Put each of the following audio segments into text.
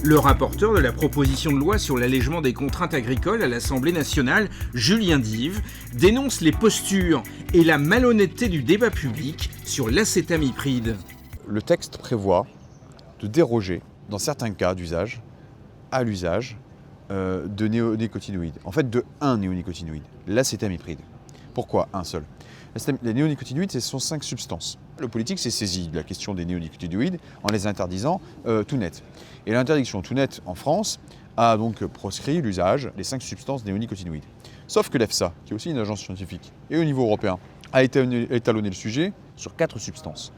Le rapporteur de la proposition de loi sur l'allègement des contraintes agricoles à l'Assemblée nationale, Julien Dive, dénonce les postures et la malhonnêteté du débat public sur l'acétamipride. Le texte prévoit de déroger, dans certains cas d'usage, à l'usage de néonicotinoïdes. En fait, de un néonicotinoïde, l'acétamipride. Pourquoi un seul ? Les néonicotinoïdes, ce sont 5 substances. Le politique s'est saisi de la question des néonicotinoïdes en les interdisant tout net. Et l'interdiction tout net en France a donc proscrit l'usage des 5 substances néonicotinoïdes. Sauf que l'EFSA, qui est aussi une agence scientifique, et au niveau européen, a étalonné le sujet sur 4 substances.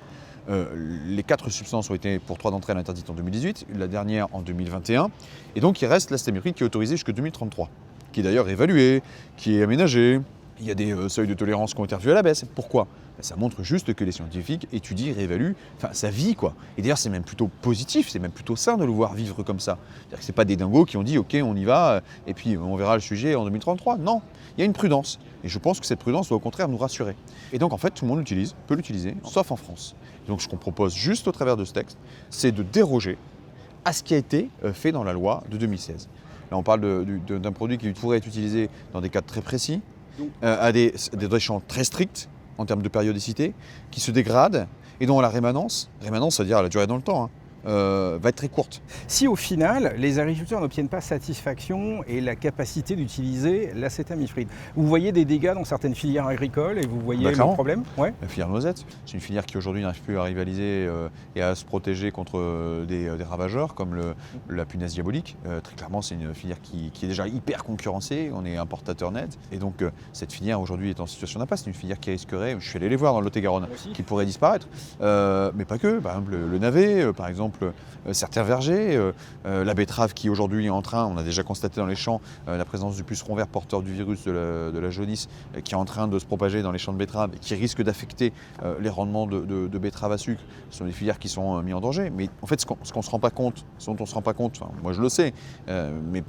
Les 4 substances ont été, pour 3 d'entre elles, interdites en 2018, la dernière en 2021. Et donc il reste l'acétamipride qui est autorisé jusqu'en 2033, qui est d'ailleurs évalué, qui est aménagé. Il y a des seuils de tolérance qui ont été revus à la baisse. Pourquoi ? Ça montre juste que les scientifiques étudient, réévaluent sa vie, quoi. Et d'ailleurs, c'est même plutôt positif, c'est même plutôt sain de le voir vivre comme ça. C'est-à-dire que ce n'est pas des dingos qui ont dit « Ok, on y va, et puis on verra le sujet en 2033 ». Non, il y a une prudence. Et je pense que cette prudence doit au contraire nous rassurer. Et donc, en fait, tout le monde peut l'utiliser, sauf en France. Et donc, ce qu'on propose juste au travers de ce texte, c'est de déroger à ce qui a été fait dans la loi de 2016. Là, on parle d'un produit qui pourrait être utilisé dans des cas très précis, à des champs très stricts en termes de périodicité, qui se dégradent et dont la rémanence, c'est-à-dire la durée dans le temps, va être très courte. Si au final, les agriculteurs n'obtiennent pas satisfaction et la capacité d'utiliser l'acétamipride, vous voyez des dégâts dans certaines filières agricoles et vous voyez le problème ? Ouais. La filière noisette, c'est une filière qui aujourd'hui n'arrive plus à rivaliser et à se protéger contre des ravageurs comme la punaise diabolique. Très clairement, c'est une filière qui est déjà hyper concurrencée, on est importateur net. Et donc cette filière aujourd'hui est en situation d'impasse, c'est une filière qui risquerait, je suis allé les voir dans le Lot-et-Garonne, qui pourrait disparaître. Mais pas que, par exemple le navet, par exemple certains vergers, la betterave qui aujourd'hui est en train, on a déjà constaté dans les champs la présence du puceron vert porteur du virus de la jaunisse qui est en train de se propager dans les champs de betterave et qui risque d'affecter les rendements de betterave à sucre. Ce sont des filières qui sont mises en danger. Mais en fait, ce dont on ne se rend pas compte, enfin, moi je le sais, mais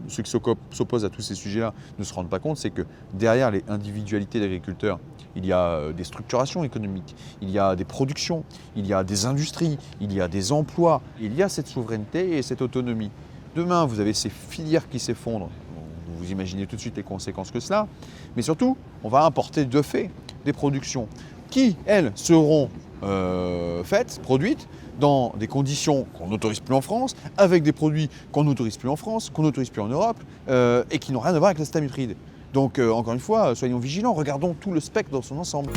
ceux qui s'opposent à tous ces sujets-là ne se rendent pas compte, c'est que derrière les individualités d'agriculteurs, il y a des structurations économiques, il y a des productions, il y a des industries, il y a des emplois, il y a cette souveraineté et cette autonomie. Demain, vous avez ces filières qui s'effondrent, vous imaginez tout de suite les conséquences que cela, mais surtout, on va importer de fait des productions qui, elles, seront produites dans des conditions qu'on n'autorise plus en France, avec des produits qu'on n'autorise plus en France, qu'on n'autorise plus en Europe, et qui n'ont rien à voir avec l'acétamipride. Donc, encore une fois, soyons vigilants, regardons tout le spectre dans son ensemble.